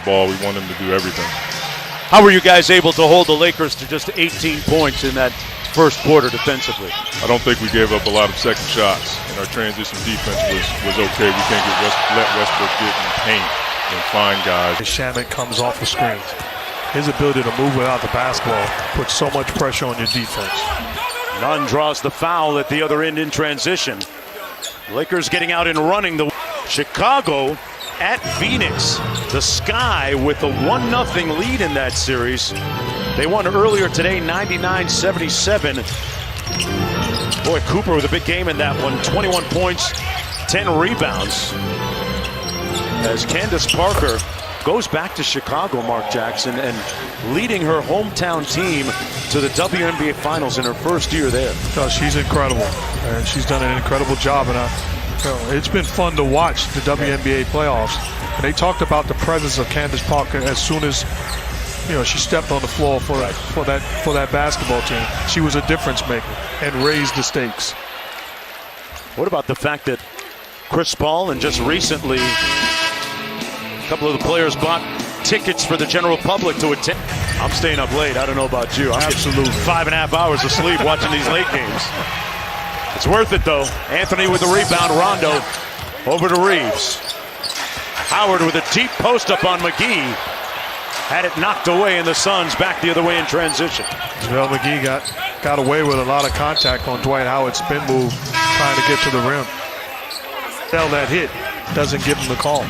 ball. We want them to do everything. How were you guys able to hold the Lakers to just 18 points in that first quarter defensively? I don't think we gave up a lot of second shots, and our transition defense was okay. We can't let Westbrook get in paint and find guys. Shamet comes off the screen. His ability to move without the basketball puts so much pressure on your defense. Nunn draws the foul at the other end in transition. Lakers getting out and running. The Chicago at Phoenix. The Sky with a 1-0 lead in that series. They won earlier today, 99-77. Boy, Cooper with a big game in that one. 21 points, 10 rebounds. As Candace Parker goes back to Chicago, Mark Jackson, and leading her hometown team to the WNBA Finals in her first year there. She's incredible, and she's done an incredible job. And it's been fun to watch the WNBA playoffs. And they talked about the presence of Candace Parker as soon as she stepped on the floor for that basketball team. She was a difference maker and raised the stakes. What about the fact that Chris Paul and just recently a couple of the players bought tickets for the general public to attend? I'm staying up late. I don't know about you. I'm absolutely 5.5 hours of sleep watching these late games. It's worth it though. Anthony with the rebound. Rondo over to Reeves. Howard with a deep post up on McGee. Had it knocked away, and the Suns back the other way in transition. JaVale McGee got away with a lot of contact on Dwight Howard's spin move, trying to get to the rim. That hit doesn't give him the call.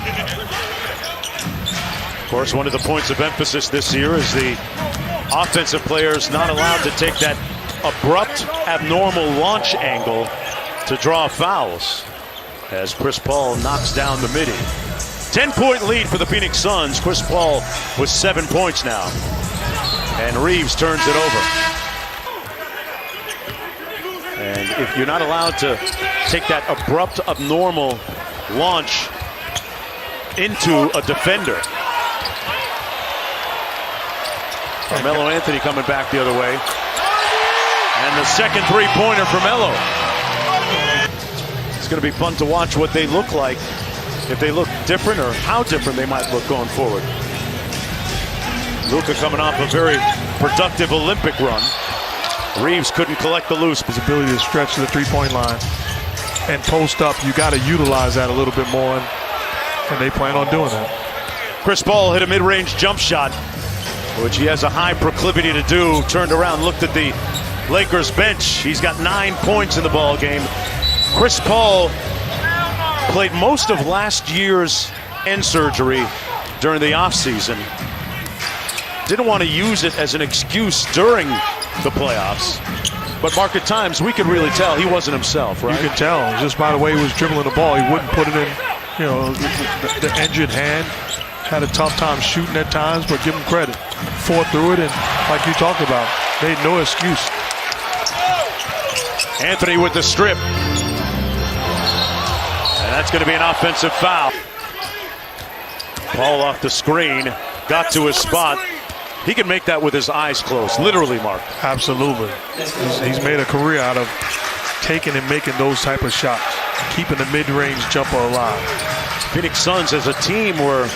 Of course, one of the points of emphasis this year is the offensive players not allowed to take that abrupt, abnormal launch angle to draw fouls. As Chris Paul knocks down the midi. 10-point lead for the Phoenix Suns. Chris Paul with 7 points now. And Reeves turns it over. And if you're not allowed to take that abrupt, abnormal launch into a defender. Carmelo Anthony coming back the other way. And the second three-pointer for Melo. It's going to be fun to watch what they look like. If they look different or how different they might look going forward. Luka coming off a very productive Olympic run. Reeves couldn't collect the loose. His ability to stretch to the three-point line and post up, you got to utilize that a little bit more, and they plan on doing that. Chris Paul hit a mid-range jump shot, which he has a high proclivity to do. Turned around, looked at the Lakers bench. He's got 9 points in the ball game. Chris Paul played most of last year's end surgery during the offseason. Didn't want to use it as an excuse during the playoffs. But Mark, at times, we could really tell he wasn't himself, right? You can tell. Just by the way he was dribbling the ball, he wouldn't put it in, the injured hand. Had a tough time shooting at times, but give him credit. Fought through it, and like you talked about, made no excuse. Anthony with the strip. And that's going to be an offensive foul. Paul off the screen, got to his spot. He can make that with his eyes closed, literally, Mark. Absolutely. He's made a career out of taking and making those type of shots, keeping the mid-range jumper alive. Phoenix Suns as a team were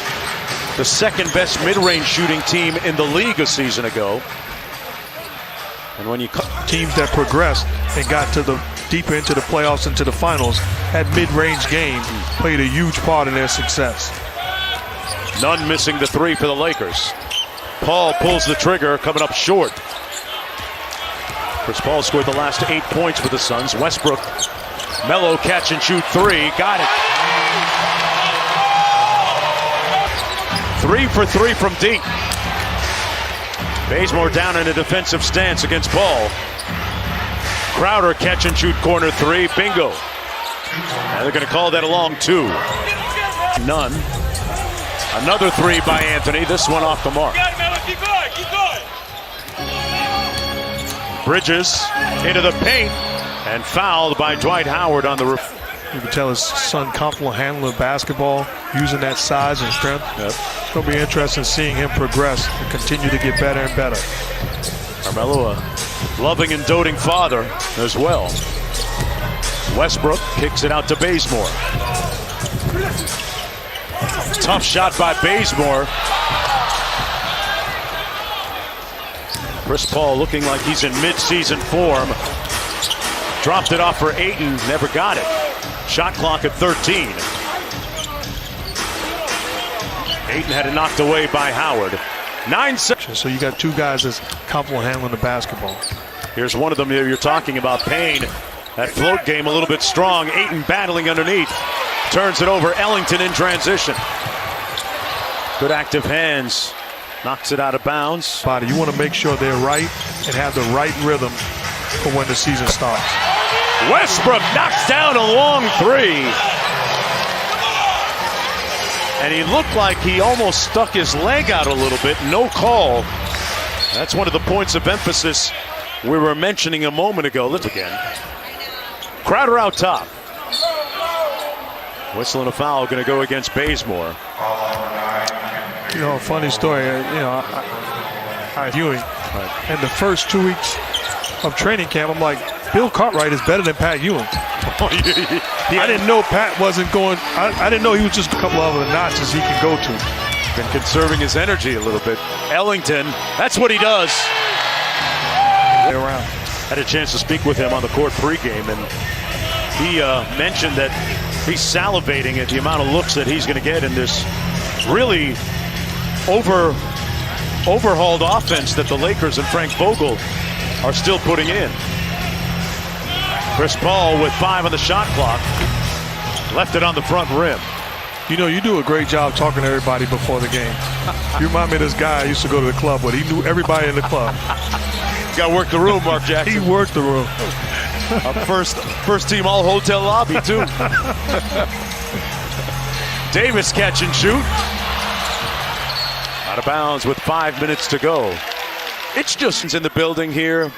the second best mid-range shooting team in the league a season ago. And when you teams that progressed and got to the deeper into the playoffs, into the finals, that mid-range game played a huge part in their success. Nunn missing the three for the Lakers. Paul pulls the trigger, coming up short. Chris Paul scored the last 8 points for the Suns. Westbrook, Melo catch and shoot three, got it. 3 for 3 from deep. Bazemore down in a defensive stance against Paul. Crowder catch and shoot corner three, bingo. Now they're going to call that a long two. Nunn. Another three by Anthony, this one off the mark. Keep going. Bridges into the paint and fouled by Dwight Howard on the roof. You can tell his son comfortable handling basketball, using that size and strength. Yep. It's going to be interesting seeing him progress and continue to get better and better. Carmelo, a loving and doting father as well. Westbrook kicks it out to Bazemore. Tough shot by Bazemore. Chris Paul looking like he's in mid-season form. Dropped it off for Ayton, never got it. Shot clock at 13. Ayton had it knocked away by Howard. 9 seconds. So you got two guys that's comfortable handling the basketball. Here's one of them you're talking about, Payne. That float game a little bit strong. Ayton battling underneath. Turns it over. Ellington in transition. Good active hands. Knocks it out of bounds. Body, you want to make sure they're right and have the right rhythm for when the season starts. Westbrook knocks down a long three. And he looked like he almost stuck his leg out a little bit. No call. That's one of the points of emphasis we were mentioning a moment ago. Look again. Crowder out top. Whistling a foul, going to go against Bazemore. You know, a funny story. I Ewing. In the first 2 weeks of training camp, I'm like, Bill Cartwright is better than Pat Ewing. I didn't know Pat wasn't going. I didn't know he was just a couple of other notches he could go to. Been conserving his energy a little bit. Ellington, that's what he does. Around. Had a chance to speak with him on the court pregame, and he mentioned that he's salivating at the amount of looks that he's going to get in this really overhauled offense that the Lakers and Frank Vogel are still putting in. Chris Paul with 5 on the shot clock. Left it on the front rim. You know, you do a great job talking to everybody before the game. You remind me of this guy I used to go to the club with. He knew everybody in the club. Got to work the room, Mark Jackson. He worked the room. First team all hotel lobby, too. Davis catch and shoot. Out of bounds with 5 minutes to go. It's just in the building here.